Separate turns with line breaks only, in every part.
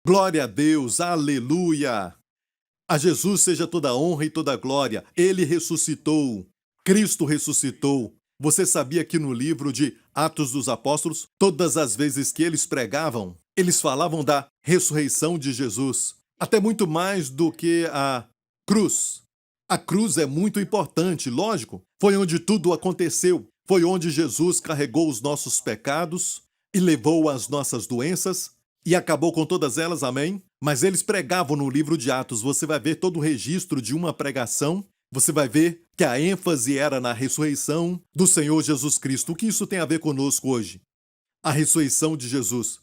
Glória a Deus, aleluia! A Jesus seja toda a honra e toda a glória. Ele ressuscitou. Cristo ressuscitou. Você sabia que no livro de Atos dos Apóstolos, todas as vezes que eles pregavam, eles falavam da ressurreição de Jesus. Até muito mais do que a cruz. A cruz é muito importante, lógico. Foi onde tudo aconteceu. Foi onde Jesus carregou os nossos pecados e levou as nossas doenças e acabou com todas elas, amém? Mas eles pregavam no livro de Atos, você vai ver todo o registro de uma pregação, você vai ver que a ênfase era na ressurreição do Senhor Jesus Cristo. O que isso tem a ver conosco hoje? A ressurreição de Jesus.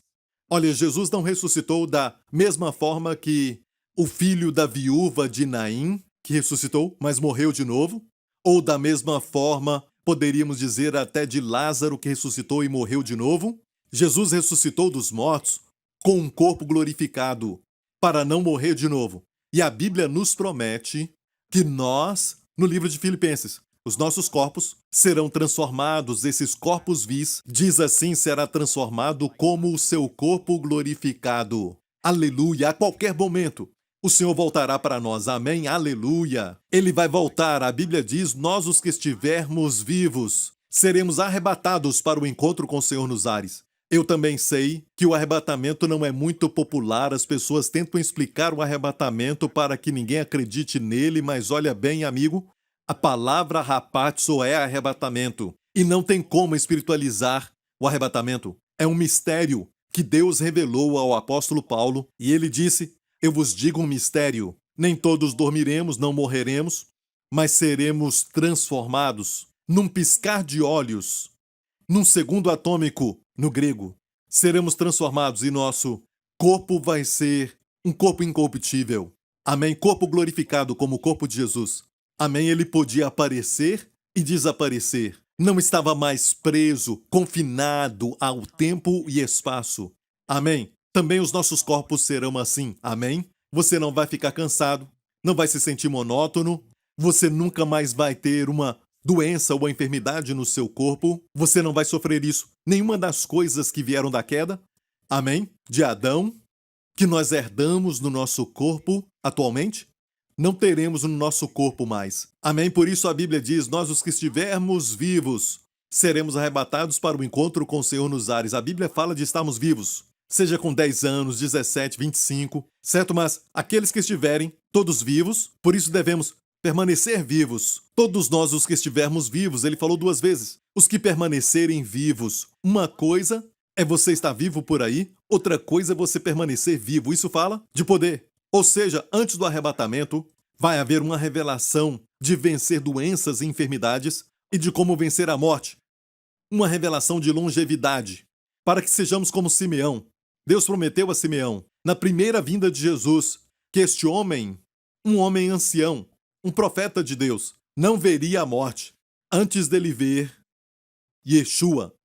Olha, Jesus não ressuscitou da mesma forma que o filho da viúva de Naim, que ressuscitou, mas morreu de novo, ou da mesma forma, poderíamos dizer até de Lázaro, que ressuscitou e morreu de novo. Jesus ressuscitou dos mortos com um corpo glorificado, para não morrer de novo. E a Bíblia nos promete que nós, no livro de Filipenses, os nossos corpos serão transformados, esses corpos vis, diz assim, será transformado como o seu corpo glorificado. Aleluia! A qualquer momento, o Senhor voltará para nós. Amém? Aleluia! Ele vai voltar. A Bíblia diz, nós os que estivermos vivos, seremos arrebatados para o encontro com o Senhor nos ares. Eu também sei que o arrebatamento não é muito popular, as pessoas tentam explicar o arrebatamento para que ninguém acredite nele, mas olha bem, amigo, a palavra rapatzo é arrebatamento, e não tem como espiritualizar o arrebatamento. É um mistério que Deus revelou ao apóstolo Paulo, e ele disse, eu vos digo um mistério, nem todos dormiremos, não morreremos, mas seremos transformados num piscar de olhos, num segundo atômico, no grego, seremos transformados e nosso corpo vai ser um corpo incorruptível. Amém? Corpo glorificado como o corpo de Jesus. Amém? Ele podia aparecer e desaparecer. Não estava mais preso, confinado ao tempo e espaço. Amém? Também os nossos corpos serão assim. Amém? Você não vai ficar cansado, não vai se sentir monótono, você nunca mais vai ter uma doença ou enfermidade no seu corpo, você não vai sofrer isso. Nenhuma das coisas que vieram da queda, amém, de Adão, que nós herdamos no nosso corpo atualmente, não teremos no nosso corpo mais. Amém? Por isso a Bíblia diz, nós os que estivermos vivos, seremos arrebatados para o encontro com o Senhor nos ares. A Bíblia fala de estarmos vivos, seja com 10 anos, 17, 25, certo? Mas aqueles que estiverem todos vivos, por isso devemos permanecer vivos. Todos nós os que estivermos vivos, ele falou 2 vezes. Os que permanecerem vivos. Uma coisa é você estar vivo por aí, outra coisa é você permanecer vivo. Isso fala de poder. Ou seja, antes do arrebatamento, vai haver uma revelação de vencer doenças e enfermidades e de como vencer a morte. Uma revelação de longevidade, para que sejamos como Simeão. Deus prometeu a Simeão, na primeira vinda de Jesus, que este homem, um homem ancião, um profeta de Deus, não veria a morte antes dele ver Yeshua,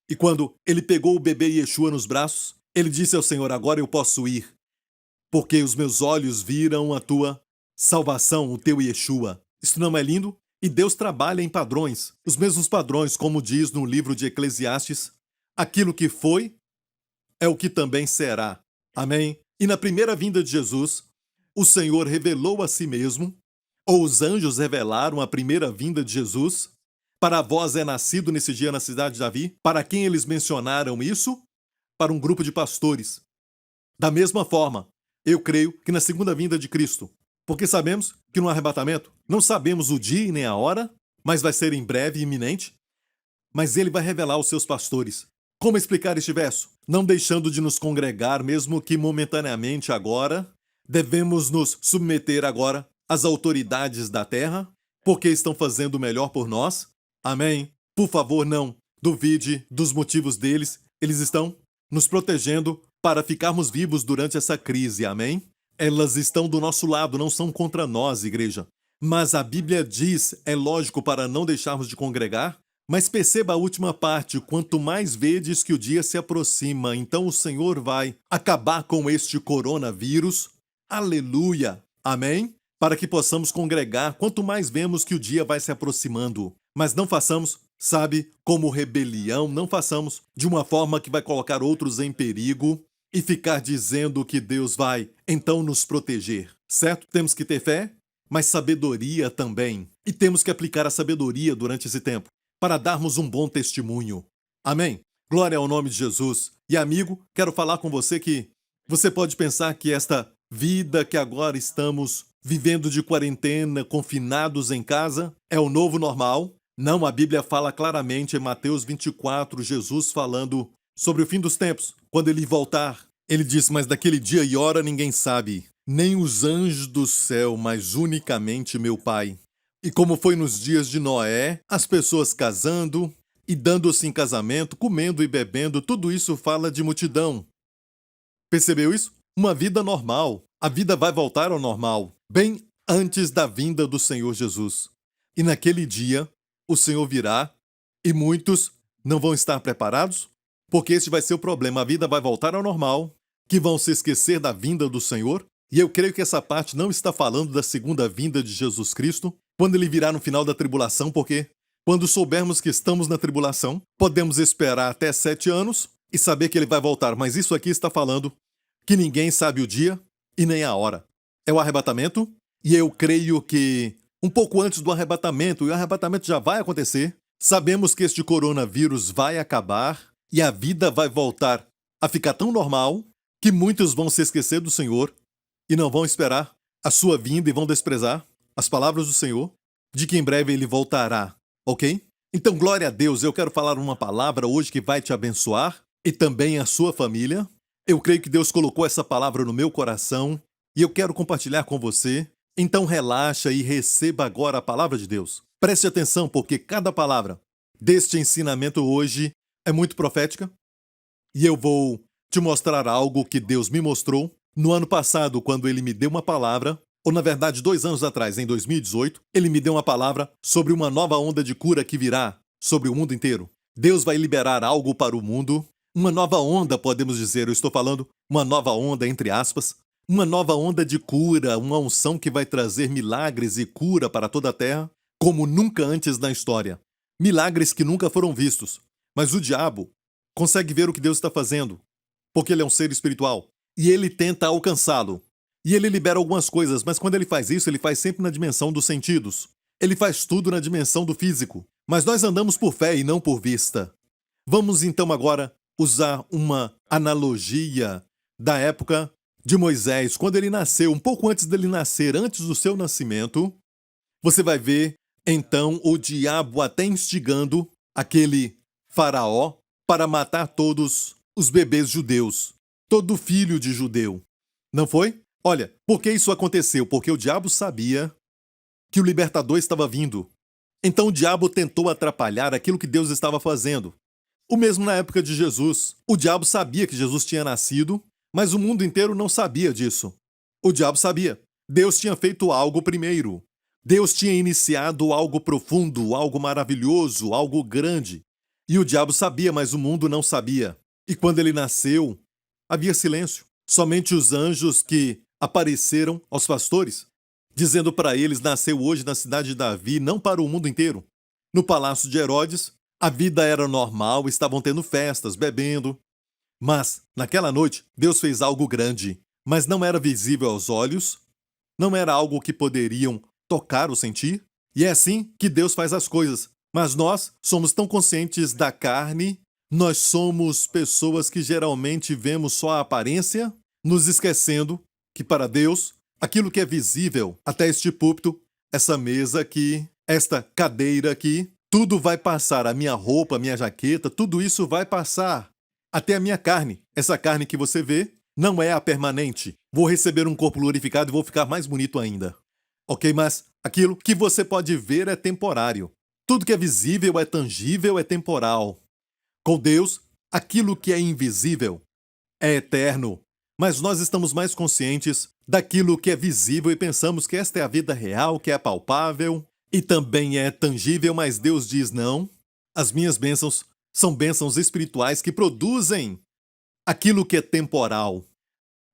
E quando ele pegou o bebê Yeshua nos braços, ele disse ao Senhor, agora eu posso ir, porque os meus olhos viram a tua salvação, o teu Yeshua. Isso não é lindo? E Deus trabalha em padrões, os mesmos padrões, como diz no livro de Eclesiastes, aquilo que foi é o que também será. Amém? E na primeira vinda de Jesus, o Senhor revelou a si mesmo, ou os anjos revelaram a primeira vinda de Jesus. Para vós é nascido nesse dia na cidade de Davi. Para quem eles mencionaram isso? Para um grupo de pastores. Da mesma forma, eu creio que na segunda vinda de Cristo, porque sabemos que no arrebatamento, não sabemos o dia e nem a hora, mas vai ser em breve e iminente, mas ele vai revelar aos seus pastores. Como explicar este verso? Não deixando de nos congregar, mesmo que momentaneamente agora, devemos nos submeter agora às autoridades da terra, porque estão fazendo o melhor por nós. Amém? Por favor, não duvide dos motivos deles. Eles estão nos protegendo para ficarmos vivos durante essa crise. Amém? Elas estão do nosso lado, não são contra nós, igreja. Mas a Bíblia diz, é lógico, para não deixarmos de congregar, mas perceba a última parte, quanto mais vedes que o dia se aproxima, então o Senhor vai acabar com este coronavírus. Aleluia! Amém? Para que possamos congregar, quanto mais vemos que o dia vai se aproximando. Mas não façamos, sabe, como rebelião, não façamos de uma forma que vai colocar outros em perigo. e ficar dizendo que Deus vai então nos proteger, certo? Temos que ter fé, mas sabedoria também. E temos que aplicar a sabedoria durante esse tempo, para darmos um bom testemunho. Amém? Glória ao nome de Jesus. E amigo, quero falar com você que você pode pensar que esta vida que agora estamos vivendo de quarentena, confinados em casa, é o novo normal. Não, a Bíblia fala claramente em Mateus 24, Jesus falando sobre o fim dos tempos, quando ele voltar. Ele diz, mas daquele dia e hora ninguém sabe, nem os anjos do céu, mas unicamente meu Pai. E como foi nos dias de Noé, as pessoas casando e dando-se em casamento, comendo e bebendo, tudo isso fala de multidão. Percebeu isso? Uma vida normal. A vida vai voltar ao normal, bem antes da vinda do Senhor Jesus. E naquele dia, o Senhor virá e muitos não vão estar preparados, porque esse vai ser o problema. A vida vai voltar ao normal, que vão se esquecer da vinda do Senhor. E eu creio que essa parte não está falando da segunda vinda de Jesus Cristo, quando ele virá no final da tribulação, porque quando soubermos que estamos na tribulação, podemos esperar até 7 anos e saber que ele vai voltar. Mas isso aqui está falando que ninguém sabe o dia e nem a hora. É o arrebatamento, e eu creio que um pouco antes do arrebatamento, e o arrebatamento já vai acontecer, sabemos que este coronavírus vai acabar e a vida vai voltar a ficar tão normal que muitos vão se esquecer do Senhor e não vão esperar a sua vinda e vão desprezar as palavras do Senhor, de que em breve ele voltará, ok? Então, glória a Deus, eu quero falar uma palavra hoje que vai te abençoar e também a sua família. Eu creio que Deus colocou essa palavra no meu coração e eu quero compartilhar com você. Então relaxa e receba agora a palavra de Deus. Preste atenção, porque cada palavra deste ensinamento hoje é muito profética e eu vou te mostrar algo que Deus me mostrou no ano passado, quando ele me deu uma palavra, ou na verdade 2 anos atrás, em 2018, ele me deu uma palavra sobre uma nova onda de cura que virá sobre o mundo inteiro. Deus vai liberar algo para o mundo, uma nova onda, podemos dizer, eu estou falando uma nova onda entre aspas, uma nova onda de cura, uma unção que vai trazer milagres e cura para toda a terra, como nunca antes na história. Milagres que nunca foram vistos. Mas o diabo consegue ver o que Deus está fazendo, porque ele é um ser espiritual, e ele tenta alcançá-lo. E ele libera algumas coisas, mas quando ele faz isso, ele faz sempre na dimensão dos sentidos. Ele faz tudo na dimensão do físico. Mas nós andamos por fé e não por vista. Vamos então agora usar uma analogia da época de Moisés, quando ele nasceu, um pouco antes dele nascer, antes do seu nascimento. Você vai ver, então, o diabo até instigando aquele faraó para matar todos os bebês judeus, todo filho de judeu. Não foi? Olha, por que isso aconteceu? Porque o diabo sabia que o libertador estava vindo. Então o diabo tentou atrapalhar aquilo que Deus estava fazendo. O mesmo na época de Jesus. O diabo sabia que Jesus tinha nascido, mas o mundo inteiro não sabia disso. O diabo sabia. Deus tinha feito algo primeiro. Deus tinha iniciado algo profundo, algo maravilhoso, algo grande. E o diabo sabia, mas o mundo não sabia. E quando ele nasceu, havia silêncio. Somente os anjos que apareceram aos pastores, dizendo para eles: nasceu hoje na cidade de Davi, não para o mundo inteiro. No palácio de Herodes, a vida era normal, estavam tendo festas, bebendo. Mas, naquela noite, Deus fez algo grande, mas não era visível aos olhos, não era algo que poderiam tocar ou sentir. E é assim que Deus faz as coisas. Mas nós somos tão conscientes da carne, nós somos pessoas que geralmente vemos só a aparência, nos esquecendo que para Deus, aquilo que é visível, até este púlpito, essa mesa aqui, esta cadeira aqui, tudo vai passar, a minha roupa, a minha jaqueta, tudo isso vai passar. Até a minha carne, essa carne que você vê, não é a permanente. Vou receber um corpo glorificado e vou ficar mais bonito ainda. Ok, mas aquilo que você pode ver é temporário. Tudo que é visível é tangível, é temporal. Com Deus, aquilo que é invisível é eterno. Mas nós estamos mais conscientes daquilo que é visível e pensamos que esta é a vida real, que é palpável e também é tangível, mas Deus diz não. As minhas bênçãos são bênçãos espirituais que produzem aquilo que é temporal.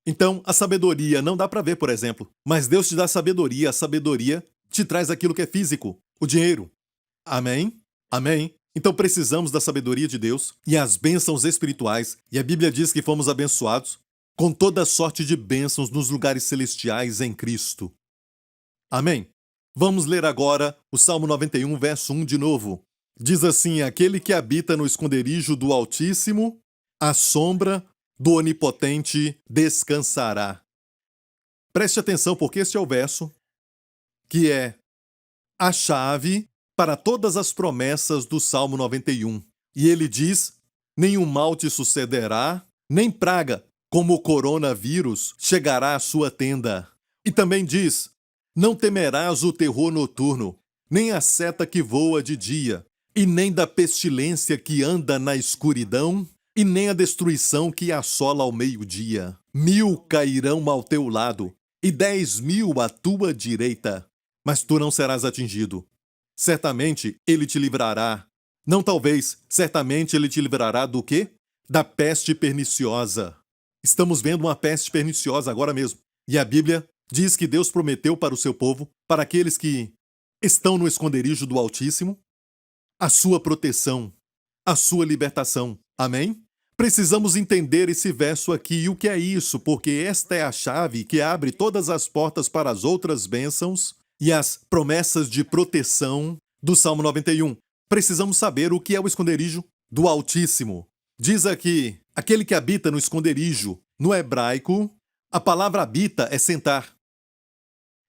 Então, a sabedoria não dá para ver, por exemplo, mas Deus te dá sabedoria, a sabedoria te traz aquilo que é físico, o dinheiro. Amém? Amém? Então precisamos da sabedoria de Deus e as bênçãos espirituais, e a Bíblia diz que fomos abençoados com toda sorte de bênçãos nos lugares celestiais em Cristo. Amém? Vamos ler agora o Salmo 91, verso 1 de novo. Diz assim: aquele que habita no esconderijo do Altíssimo, à sombra do Onipotente descansará. Preste atenção, porque este é o verso que é a chave para todas as promessas do Salmo 91. E ele diz: nenhum mal te sucederá, nem praga, como o coronavírus, chegará à sua tenda. E também diz: não temerás o terror noturno, nem a seta que voa de dia, e nem da pestilência que anda na escuridão, e nem a destruição que assola ao meio-dia. 1000 cairão ao teu lado, e 10.000 à tua direita, mas tu não serás atingido. Certamente ele te livrará. Não talvez, certamente ele te livrará do quê? Da peste perniciosa. Estamos vendo uma peste perniciosa agora mesmo. E a Bíblia diz que Deus prometeu para o seu povo, para aqueles que estão no esconderijo do Altíssimo, a sua proteção, a sua libertação. Amém? Precisamos entender esse verso aqui e o que é isso, porque esta é a chave que abre todas as portas para as outras bênçãos e as promessas de proteção do Salmo 91. Precisamos saber o que é o esconderijo do Altíssimo. Diz aqui, aquele que habita no esconderijo. No hebraico, a palavra habita é sentar.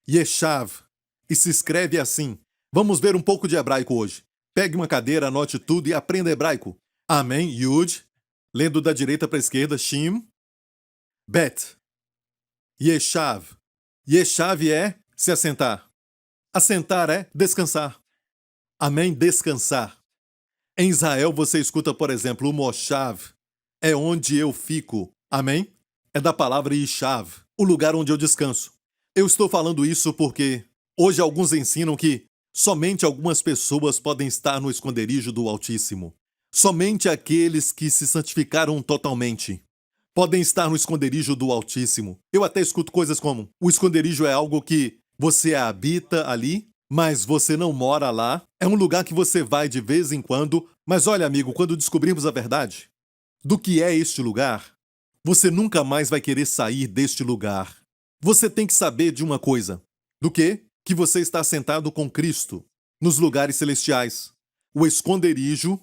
Yeshav. E se escreve assim. Vamos ver um pouco de hebraico hoje. Pegue uma cadeira, anote tudo e aprenda hebraico. Amém, Yud. Lendo da direita para a esquerda, Shim. Bet. Yeshav. Yeshav é se assentar. Assentar é descansar. Amém, descansar. Em Israel você escuta, por exemplo, o Moshav. É onde eu fico. Amém? É da palavra Ishav, o lugar onde eu descanso. Eu estou falando isso porque hoje alguns ensinam que somente algumas pessoas podem estar no esconderijo do Altíssimo. Somente aqueles que se santificaram totalmente podem estar no esconderijo do Altíssimo. Eu até escuto coisas como: o esconderijo é algo que você habita ali, mas você não mora lá. É um lugar que você vai de vez em quando. Mas olha, amigo, quando descobrirmos a verdade do que é este lugar, você nunca mais vai querer sair deste lugar. Você tem que saber de uma coisa. Do quê? Que você está sentado com Cristo nos lugares celestiais. O esconderijo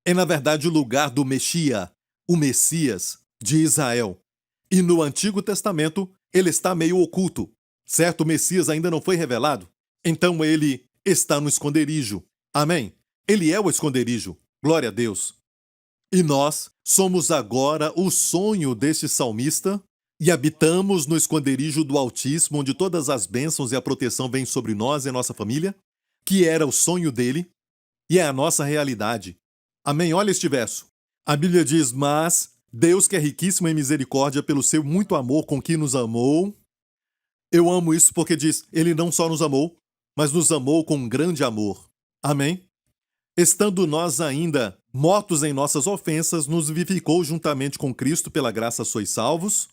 é, na verdade, o lugar do Mexia, o Messias de Israel. E no Antigo Testamento, ele está meio oculto, certo? O Messias ainda não foi revelado. Então ele está no esconderijo. Amém? Ele é o esconderijo. Glória a Deus. E nós somos agora o sonho deste salmista e habitamos no esconderijo do Altíssimo, onde todas as bênçãos e a proteção vêm sobre nós e a nossa família, que era o sonho dele e é a nossa realidade. Amém? Olha este verso. A Bíblia diz: mas Deus, que é riquíssimo em misericórdia pelo seu muito amor com que nos amou. Eu amo isso porque diz, ele não só nos amou, mas nos amou com um grande amor. Amém? Estando nós ainda mortos em nossas ofensas, nos vivificou juntamente com Cristo, pela graça sois salvos,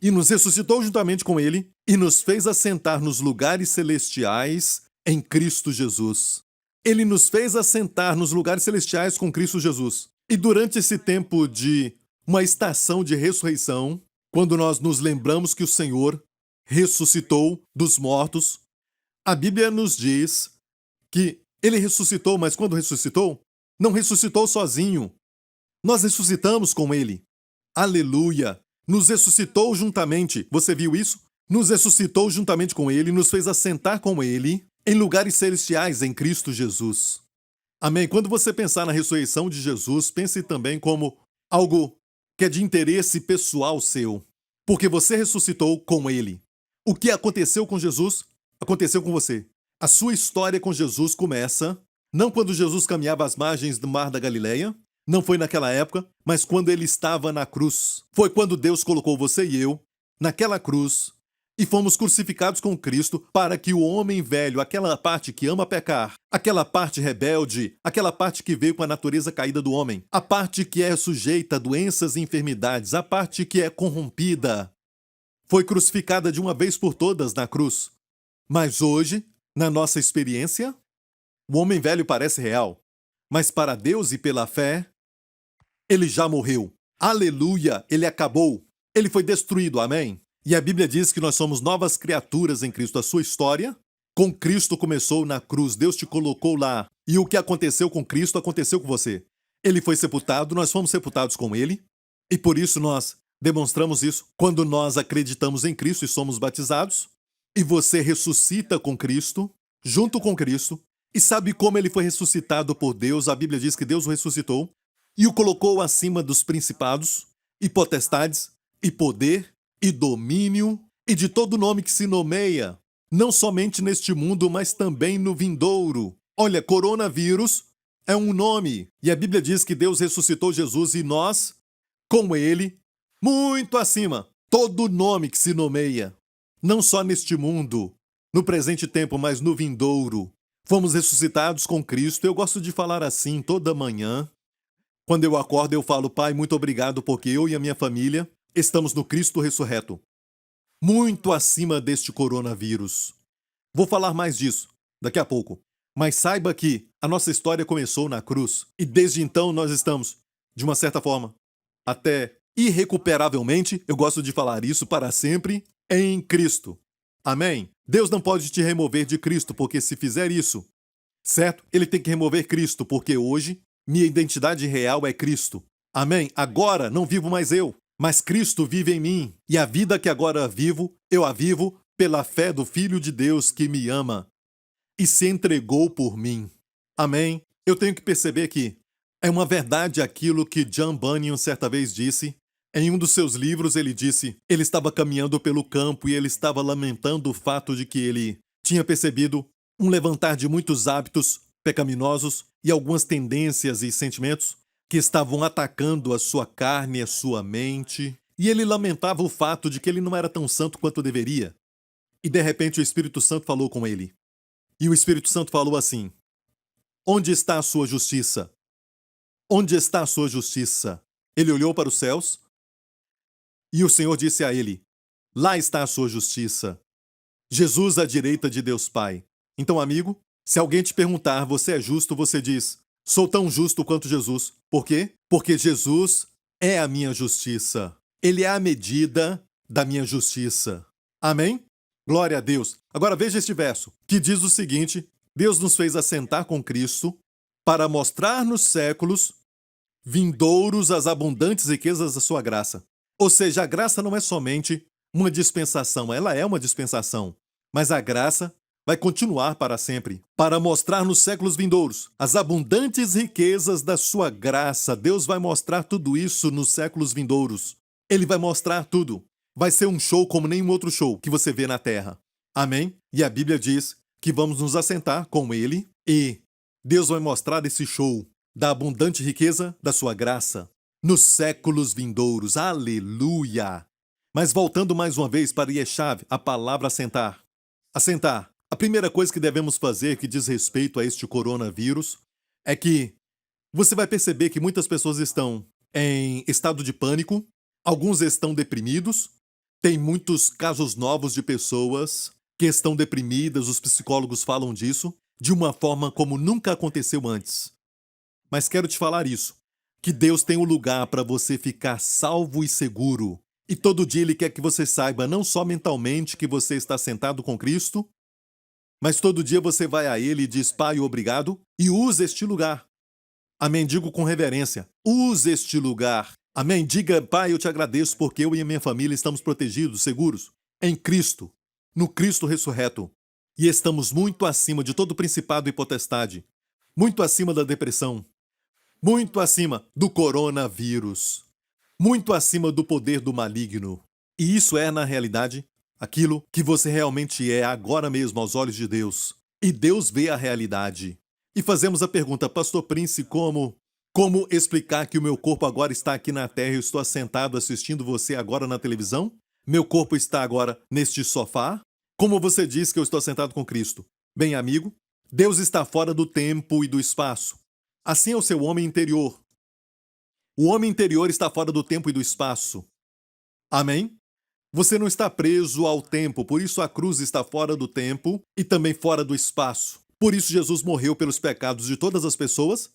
e nos ressuscitou juntamente com ele, e nos fez assentar nos lugares celestiais em Cristo Jesus. Ele nos fez assentar nos lugares celestiais com Cristo Jesus. E durante esse tempo de uma estação de ressurreição, quando nós nos lembramos que o Senhor ressuscitou dos mortos, a Bíblia nos diz que ele ressuscitou, mas quando ressuscitou, não ressuscitou sozinho. Nós ressuscitamos com ele. Aleluia! Nos ressuscitou juntamente. Você viu isso? Nos ressuscitou juntamente com ele, nos fez assentar com ele em lugares celestiais em Cristo Jesus. Amém? Quando você pensar na ressurreição de Jesus, pense também como algo que é de interesse pessoal seu, porque você ressuscitou com ele. O que aconteceu com Jesus, aconteceu com você. A sua história com Jesus começa não quando Jesus caminhava às margens do Mar da Galileia, não foi naquela época, mas quando ele estava na cruz. Foi quando Deus colocou você e eu naquela cruz e fomos crucificados com Cristo para que o homem velho, aquela parte que ama pecar, aquela parte rebelde, aquela parte que veio com a natureza caída do homem, a parte que é sujeita a doenças e enfermidades, a parte que é corrompida, foi crucificada de uma vez por todas na cruz. Mas hoje, na nossa experiência, o homem velho parece real, mas para Deus e pela fé, ele já morreu. Aleluia! Ele acabou. Ele foi destruído, amém? E a Bíblia diz que nós somos novas criaturas em Cristo. A sua história com Cristo começou na cruz. Deus te colocou lá. E o que aconteceu com Cristo aconteceu com você. Ele foi sepultado, nós fomos sepultados com ele. E por isso nós demonstramos isso quando nós acreditamos em Cristo e somos batizados. E você ressuscita com Cristo, junto com Cristo. E sabe como ele foi ressuscitado por Deus? A Bíblia diz que Deus o ressuscitou e o colocou acima dos principados e potestades e poder e domínio e de todo nome que se nomeia, não somente neste mundo, mas também no vindouro. Olha, coronavírus é um nome. E a Bíblia diz que Deus ressuscitou Jesus e nós, com ele, muito acima, todo nome que se nomeia. Não só neste mundo, no presente tempo, mas no vindouro. Fomos ressuscitados com Cristo. Eu gosto de falar assim toda manhã. Quando eu acordo, eu falo, Pai, muito obrigado porque eu e a minha família estamos no Cristo ressurreto. Muito acima deste coronavírus. Vou falar mais disso daqui a pouco. Mas saiba que a nossa história começou na cruz. E desde então nós estamos, de uma certa forma, até irrecuperavelmente, eu gosto de falar isso para sempre, em Cristo. Amém? Deus não pode te remover de Cristo, porque se fizer isso, certo? Ele tem que remover Cristo, porque hoje minha identidade real é Cristo. Amém? Agora não vivo mais eu, mas Cristo vive em mim. E a vida que agora vivo, eu a vivo pela fé do Filho de Deus que me ama e se entregou por mim. Amém? Eu tenho que perceber que é uma verdade aquilo que John Bunyan certa vez disse. Em um dos seus livros ele disse, ele estava caminhando pelo campo e ele estava lamentando o fato de que ele tinha percebido um levantar de muitos hábitos pecaminosos e algumas tendências e sentimentos que estavam atacando a sua carne e a sua mente. E ele lamentava o fato de que ele não era tão santo quanto deveria. E de repente o Espírito Santo falou com ele. E o Espírito Santo falou assim, onde está a sua justiça? Onde está a sua justiça? Ele olhou para os céus e o Senhor disse a ele, lá está a sua justiça. Jesus à direita de Deus Pai. Então, amigo, se alguém te perguntar, você é justo, você diz, sou tão justo quanto Jesus. Por quê? Porque Jesus é a minha justiça. Ele é a medida da minha justiça. Amém? Glória a Deus. Agora veja este verso, que diz o seguinte, Deus nos fez assentar com Cristo para mostrar nos séculos vindouros as abundantes riquezas da sua graça. Ou seja, a graça não é somente uma dispensação, ela é uma dispensação, mas a graça vai continuar para sempre, para mostrar nos séculos vindouros as abundantes riquezas da sua graça. Deus vai mostrar tudo isso nos séculos vindouros. Ele vai mostrar tudo. Vai ser um show como nenhum outro show que você vê na terra. Amém? E a Bíblia diz que vamos nos assentar com ele e Deus vai mostrar esse show da abundante riqueza da sua graça nos séculos vindouros. Aleluia! Mas voltando mais uma vez para Yeshav, a palavra assentar. Assentar. A primeira coisa que devemos fazer que diz respeito a este coronavírus é que você vai perceber que muitas pessoas estão em estado de pânico, alguns estão deprimidos, tem muitos casos novos de pessoas que estão deprimidas, os psicólogos falam disso, de uma forma como nunca aconteceu antes. Mas quero te falar isso, que Deus tem um lugar para você ficar salvo e seguro. E todo dia Ele quer que você saiba, não só mentalmente que você está sentado com Cristo, mas todo dia você vai a Ele e diz, Pai, obrigado, e usa este lugar. Amém, digo com reverência, use este lugar. Amém, diga, Pai, eu te agradeço porque eu e a minha família estamos protegidos, seguros, em Cristo, no Cristo ressurreto. E estamos muito acima de todo principado e potestade, muito acima da depressão, muito acima do coronavírus, muito acima do poder do maligno. E isso é, na realidade, aquilo que você realmente é agora mesmo aos olhos de Deus. E Deus vê a realidade. E fazemos a pergunta, Pastor Prince, como explicar que o meu corpo agora está aqui na terra e eu estou assentado assistindo você agora na televisão? Meu corpo está agora neste sofá? Como você diz que eu estou sentado com Cristo? Bem, amigo, Deus está fora do tempo e do espaço. Assim é o seu homem interior. O homem interior está fora do tempo e do espaço. Amém? Você não está preso ao tempo, por isso a cruz está fora do tempo e também fora do espaço. Por isso Jesus morreu pelos pecados de todas as pessoas,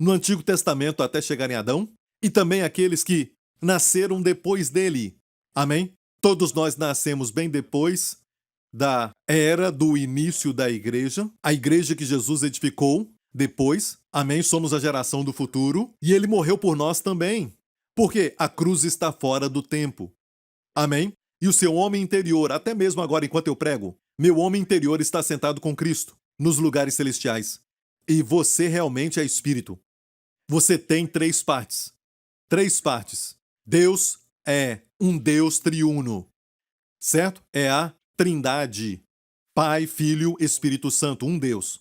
no Antigo Testamento até chegar em Adão, e também aqueles que nasceram depois dele. Amém? Todos nós nascemos bem depois da era do início da igreja, a igreja que Jesus edificou depois. Amém? Somos a geração do futuro e ele morreu por nós também, porque a cruz está fora do tempo. Amém? E o seu homem interior, até mesmo agora enquanto eu prego, meu homem interior está sentado com Cristo nos lugares celestiais. E você realmente é espírito. Você tem três partes. Três partes. Deus é um Deus triuno. Certo? É a Trindade. Pai, Filho, Espírito Santo, um Deus.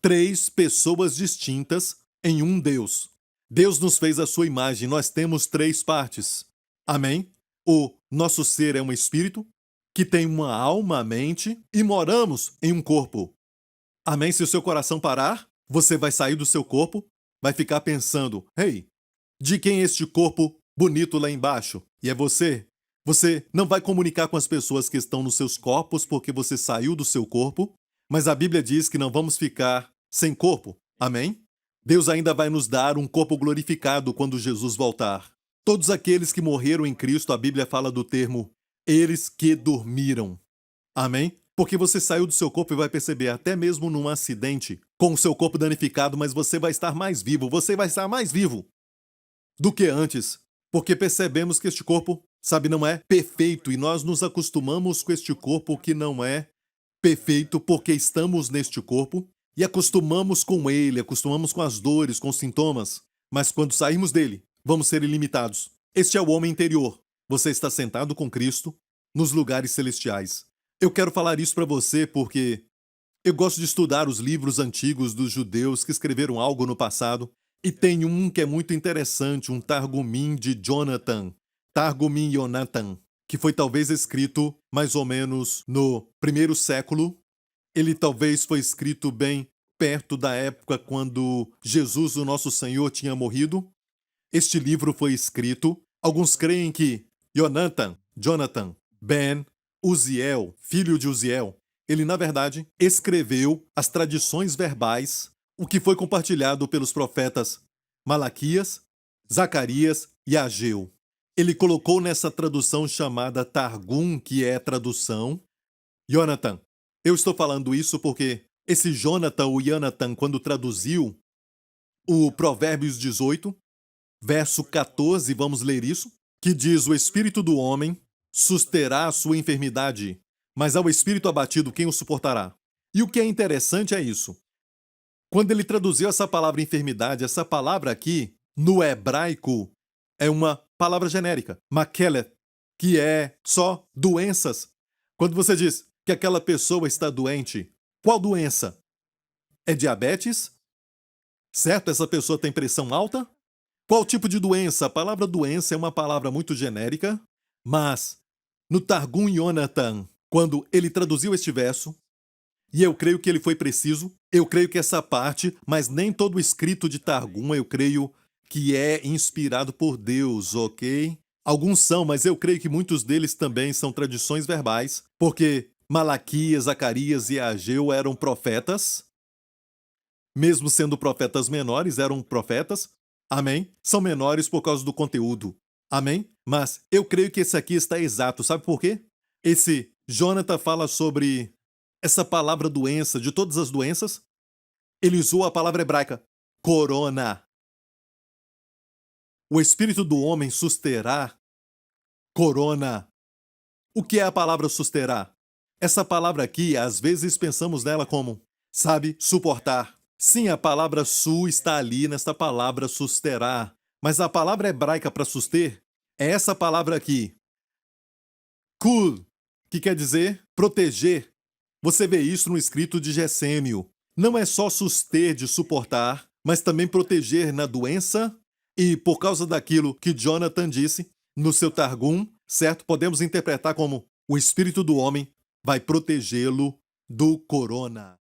Três pessoas distintas em um Deus. Deus nos fez a sua imagem, nós temos três partes. Amém? O nosso ser é um espírito que tem uma alma, mente e moramos em um corpo. Amém? Se o seu coração parar, você vai sair do seu corpo, vai ficar pensando, hey, de quem é este corpo bonito lá embaixo? E é você. Você não vai comunicar com as pessoas que estão nos seus corpos porque você saiu do seu corpo, mas a Bíblia diz que não vamos ficar sem corpo. Amém? Deus ainda vai nos dar um corpo glorificado quando Jesus voltar. Todos aqueles que morreram em Cristo, a Bíblia fala do termo eles que dormiram. Amém? Porque você saiu do seu corpo e vai perceber, até mesmo num acidente, com o seu corpo danificado, mas você vai estar mais vivo, você vai estar mais vivo do que antes. Porque percebemos que este corpo, sabe, não é perfeito e nós nos acostumamos com este corpo que não é perfeito porque estamos neste corpo e acostumamos com ele, acostumamos com as dores, com os sintomas, mas quando sairmos dele, vamos ser ilimitados. Este é o homem interior. Você está sentado com Cristo nos lugares celestiais. Eu quero falar isso para você porque eu gosto de estudar os livros antigos dos judeus que escreveram algo no passado e tem um que é muito interessante, um Targumim de Jonathan, Targumim Yonatan, que foi talvez escrito mais ou menos no 1º século. Ele talvez foi escrito bem perto da época quando Jesus, o nosso Senhor, tinha morrido. Este livro foi escrito, alguns creem que Jonathan, Ben Uziel, filho de Uziel, ele na verdade escreveu as tradições verbais, o que foi compartilhado pelos profetas Malaquias, Zacarias e Ageu. Ele colocou nessa tradução chamada Targum, que é tradução, Jonathan. Eu estou falando isso porque esse Jonathan, o Jonathan, quando traduziu o Provérbios 18, verso 14, vamos ler isso, que diz: o espírito do homem susterá a sua enfermidade, mas ao espírito abatido quem o suportará? E o que é interessante é isso. Quando ele traduziu essa palavra enfermidade, essa palavra aqui, no hebraico, é uma palavra genérica, makelet, que é só doenças. Quando você diz que aquela pessoa está doente, qual doença? É diabetes? Certo? Essa pessoa tem pressão alta? Qual tipo de doença? A palavra doença é uma palavra muito genérica, mas no Targum Yonatan, quando ele traduziu este verso, e eu creio que ele foi preciso, eu creio que essa parte, mas nem todo o escrito de Targum, eu creio que é inspirado por Deus, ok? Alguns são, mas eu creio que muitos deles também são tradições verbais, porque Malaquias, Zacarias e Ageu eram profetas, mesmo sendo profetas menores, eram profetas, amém? São menores por causa do conteúdo, amém? Mas eu creio que esse aqui está exato, sabe por quê? Esse Jonathan fala sobre essa palavra doença, de todas as doenças, ele usou a palavra hebraica, corona. O espírito do homem susterá, corona. O que é a palavra susterá? Essa palavra aqui, às vezes pensamos nela como, sabe, suportar. Sim, a palavra su está ali nesta palavra susterá, mas a palavra hebraica para suster é essa palavra aqui, kul, que quer dizer proteger. Você vê isso no escrito de Gessênio. Não é só suster de suportar, mas também proteger na doença. E por causa daquilo que Jonathan disse no seu Targum, certo? Podemos interpretar como o espírito do homem vai protegê-lo do corona.